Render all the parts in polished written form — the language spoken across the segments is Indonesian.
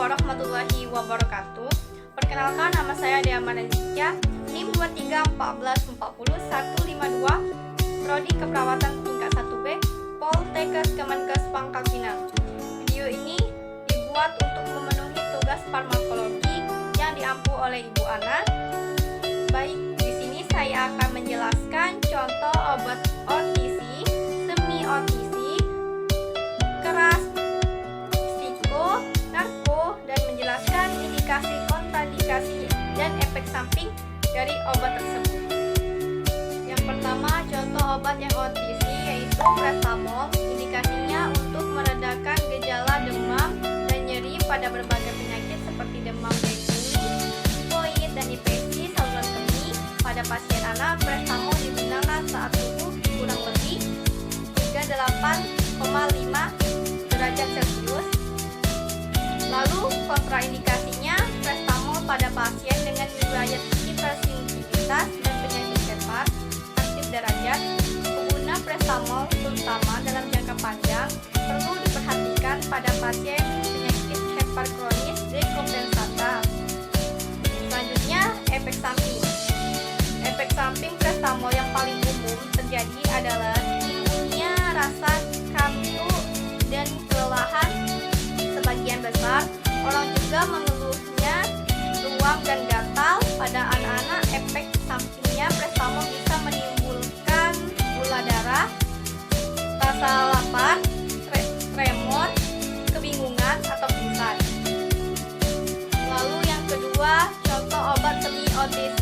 warahmatullahi wabarakatuh. Perkenalkan, nama saya Dea Manandika, NIM 234040152, Prodi Keperawatan tingkat 1B, Poltekkes Kemenkes Pangkal Pinang. Video ini dibuat untuk memenuhi tugas farmakologi yang diampu oleh Ibu Ana. Baik, di sini saya akan menjelaskan contoh obat OTC, semi OTC, keras, psiko, narko, dan menjelaskan indikasi, kontraindikasi, dan efek samping dari obat tersebut. Yang pertama, contoh obat yang OTC yaitu paracetamol. Indikasinya untuk meredakan gejala demam dan nyeri pada berbagai penyakit seperti demam bergejala, tifoid, dan infeksi saluran kemih. Pada pasien anak, paracetamol digunakan saat suhu kurang lebih 38,5 derajat Celcius. Lalu kontraindikasinya, paracetamol pada pasien dengan riwayat hipersensitivitas dan penyakit hepat aktif derajat. Pengguna paracetamol terutama dalam jangka panjang perlu diperhatikan pada pasien penyakit hepat kronis dekompensata. Selanjutnya, efek samping. Efek samping paracetamol yang paling umum terjadi adalah timbulnya rasa kantuk dan kelelahan. Sebagian besar orang juga mengeluhnya ruam dan gatal. Pada anak-anak, efek sampingnya paracetamol bisa menimbulkan gula darah, rasa lapar, tremor, kebingungan, atau pingsan. Lalu yang kedua, contoh obat semi OTC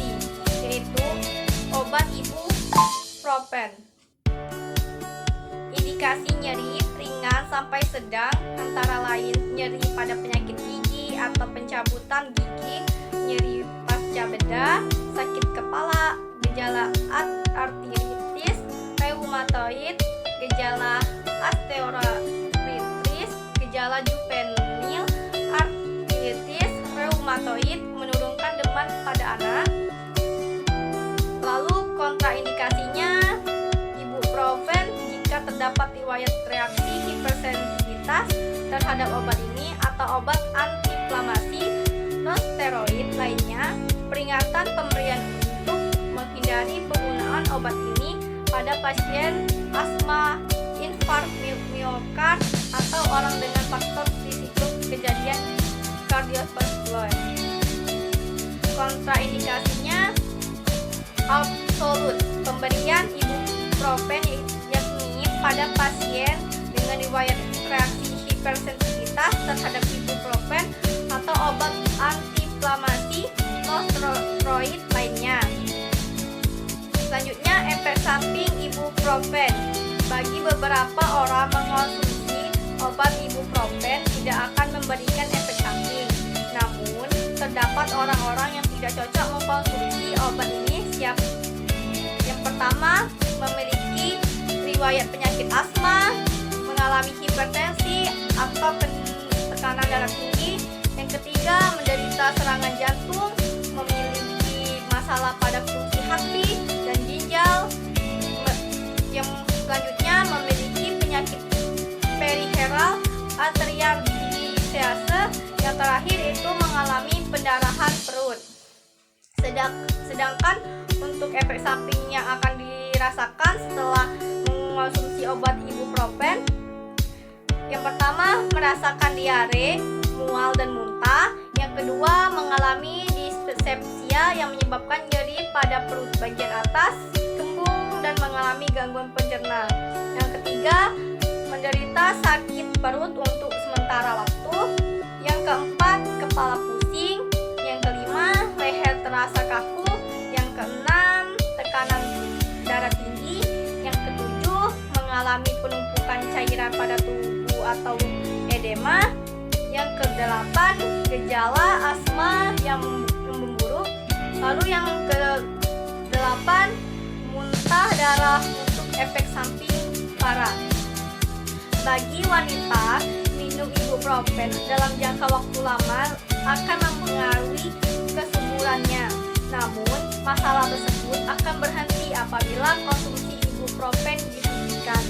yaitu obat ibuprofen. Indikasi nyeri ringan sampai sedang antara lain nyeri pada penyakit gigi atau pencabutan gigi, nyeri pasca bedah, sakit kepala, gejala artritis reumatoid, gejala osteoartritis, gejala juvenil artritis reumatoid, menurunkan demam pada anak. Lalu kontraindikasinya, ibuprofen jika terdapat riwayat reaksi hipersensitivitas terhadap obat ini atau obat antiinflamasi non-steroid lainnya. Peringatan pemberian untuk menghindari penggunaan obat ini pada pasien asma, infark miokard, atau orang dengan faktor risiko kejadian kardiovaskular. Kontraindikasinya absolut. Pemberian ibuprofen yakni pada pasien dengan riwayat reaksi hipersensitivitas terhadap ibuprofen atau obat antiinflamasi non-steroid lainnya. Selanjutnya, efek samping ibuprofen. Bagi beberapa orang, mengonsumsi obat ibuprofen tidak akan memberikan efek samping. Namun, terdapat orang-orang yang tidak cocok mengkonsumsi obat ini. Yang pertama, memiliki riwayat penyakit asma, mengalami hipertensi atau tekanan darah tinggi. Yang ketiga, menderita serangan jantung, memiliki masalah pada fungsi hati dan ginjal. Yang selanjutnya, memiliki penyakit periferal arterial disease. Yang terakhir itu mengalami pendarahan perut. Sedangkan untuk efek samping yang akan dirasakan setelah mengonsumsi obat ibuprofen, yang pertama, merasakan diare, mual, dan muntah. Yang kedua, mengalami dispepsia yang menyebabkan nyeri pada perut bagian atas, kembung, dan mengalami gangguan pencernaan. Yang ketiga, menderita sakit perut untuk sementara waktu. Yang keempat, kepala pusing. Yang kelima, leher terasa kaku. Yang keenam, tekanan darah tinggi. Yang ketujuh, mengalami penumpukan cairan pada tubuh atau edema. Yang kedelapan, gejala asma yang memburuk. Lalu yang kedelapan, muntah darah untuk efek samping parah. Bagi wanita, minum ibuprofen dalam jangka waktu lama akan mempengaruhi kesuburannya. Namun, masalah tersebut akan berhenti apabila konsumsi ibuprofen dihentikan.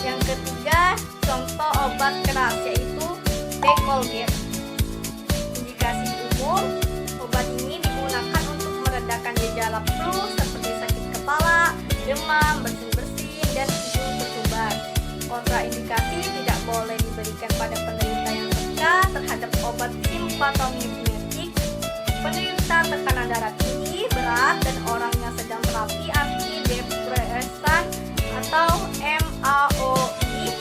Yang ketiga, contoh obat keras yaitu Colgate. Indikasi umum, obat ini digunakan untuk meredakan gejala flu seperti sakit kepala, demam, bersin-bersin, dan hidung bersumbat. Kontraindikasi, tidak boleh diberikan pada penderita yang peka terhadap obat simpatomimetik, penderita tekanan darah tinggi, berat, dan orang yang sedang terapi antidepresan atau MAOI.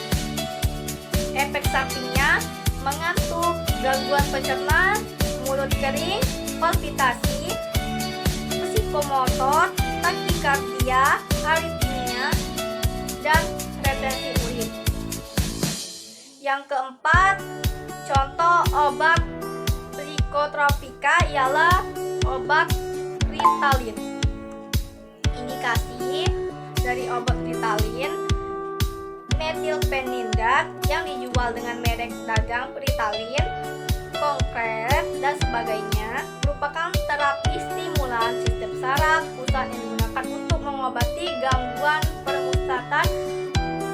Efek sampingnya mengantuk, gangguan pencernaan, mulut kering, palpitasi, psikomotor, takikardia, aritmia, dan retensi urin. Yang keempat, contoh obat psikotropika ialah obat Ritalin. Indikasi dari obat Ritalin, metilpenidat yang dijual dengan merek dagang Ritalin, konkret, dan sebagainya merupakan terapi stimulan sistem saraf pusat yang digunakan untuk mengobati gangguan permusatan,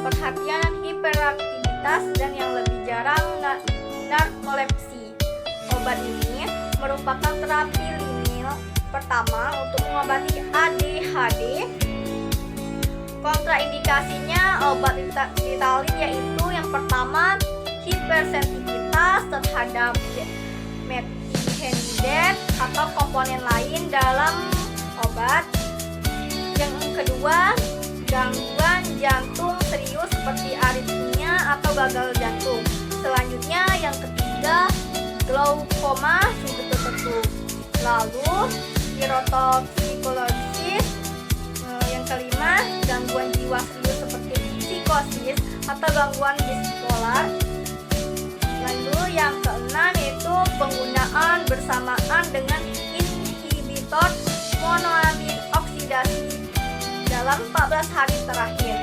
perhatian dan hiperaktivitas, dan yang lebih jarang narkolepsi. Obat ini merupakan terapi linil pertama untuk mengobati ADHD. Kontraindikasinya obat Ritalin yaitu yang pertama, hipersensitivitas terhadap methylphenidate atau komponen lain dalam obat. Yang kedua, gangguan jantung serius seperti aritmia atau gagal jantung. Selanjutnya yang ketiga, glaukoma sudut tertentu. Lalu gerontopsikologis. Yang kelima, gangguan jiwa serius seperti psikosis atau gangguan bipolar. Lalu yang keenam yaitu penggunaan bersamaan dengan inhibitor monoamin oksidasi dalam 14 hari terakhir.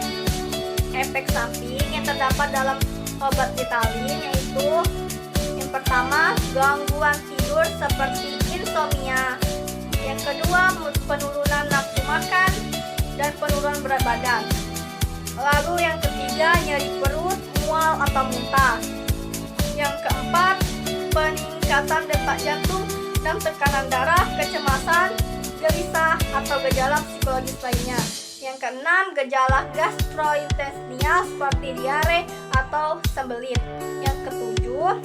Efek samping yang terdapat dalam obat Ritalin yaitu yang pertama, gangguan tidur seperti insomnia. Yang kedua, penurunan nafsu makan dan penurunan berat badan. Lalu yang ketiga, nyeri perut, mual atau muntah. Yang keempat, peningkatan detak jantung dan tekanan darah, kecemasan, gelisah atau gejala psikologis lainnya. Yang keenam, gejala gastrointestinal seperti diare atau sembelit. Yang ketujuh,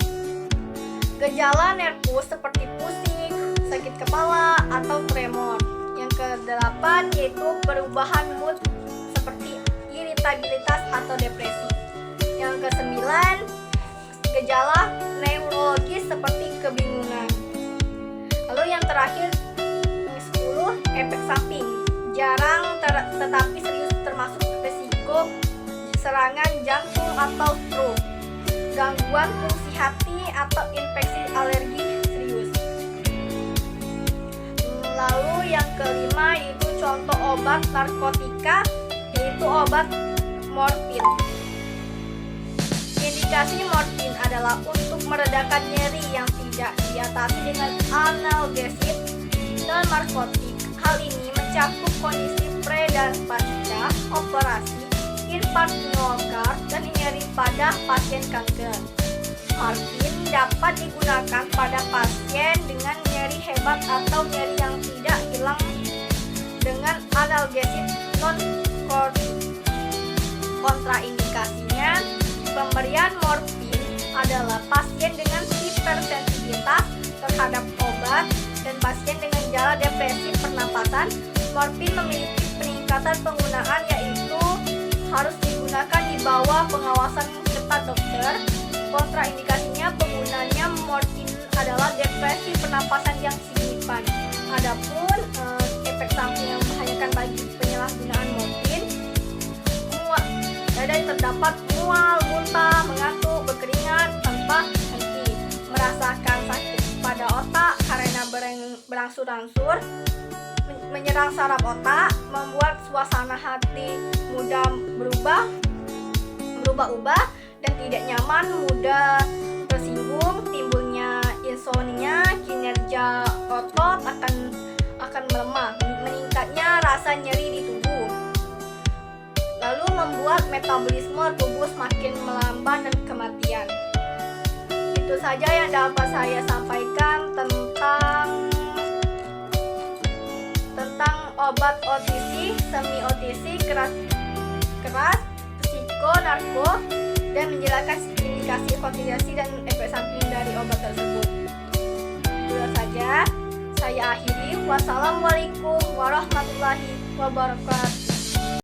gejala nervus seperti pusing, sakit kepala atau tremor. Yang kedelapan yaitu perubahan mood seperti iritabilitas atau depresi. Yang kesembilan, gejala neurologis seperti kebingungan. Lalu yang terakhir, 10, efek samping jarang tetapi serius termasuk resiko serangan jantung atau stroke, gangguan fungsi hati atau infeksi alergi serius. Lalu yang kelima yaitu contoh obat narkotika yaitu obat morfin. Indikasi morfin adalah untuk meredakan nyeri yang tidak diatasi dengan analgesik dan narkotik. Hal ini mencakup kondisi pre dan pasca operasi, infark miokard, dan nyeri pada pasien kanker. Morfin dapat digunakan pada pasien dengan nyeri hebat atau nyeri yang tidak hilang dengan analgesik non-kortik. Kontraindikasinya, pemberian morfin adalah pasien dengan hipersensitivitas terhadap obat dan pasien dengan gejala depresi pernapasan. Morfin memiliki peningkatan penggunaan yaitu harus digunakan di bawah pengawasan ketat dokter. Kontraindikasinya, penggunaannya morfin adalah depresi pernapasan yang signifikan. Adapun efek samping yang membahayakan bagi penyalahgunaan morfin, terdapat mual, muntah, mengantuk, berkeringat tanpa henti, merasakan sakit pada otak karena berangsur-angsur, menyerang saraf otak, membuat suasana hati mudah berubah-ubah dan tidak nyaman, mudah tersinggung, timbulnya insomnia, kinerja otot akan melemah, meningkatnya rasa nyeri di tubuh, lalu membuat metabolisme tubuh semakin melambat dan kematian. Itu Itu saja yang dapat saya sampaikan tentang obat OTC, semi OTC, keras, psiko, narko, dan menjelaskan indikasi, kontrindikasi, dan efek samping dari obat tersebut. Itu saja saya akhiri. Wassalamualaikum warahmatullahi wabarakatuh.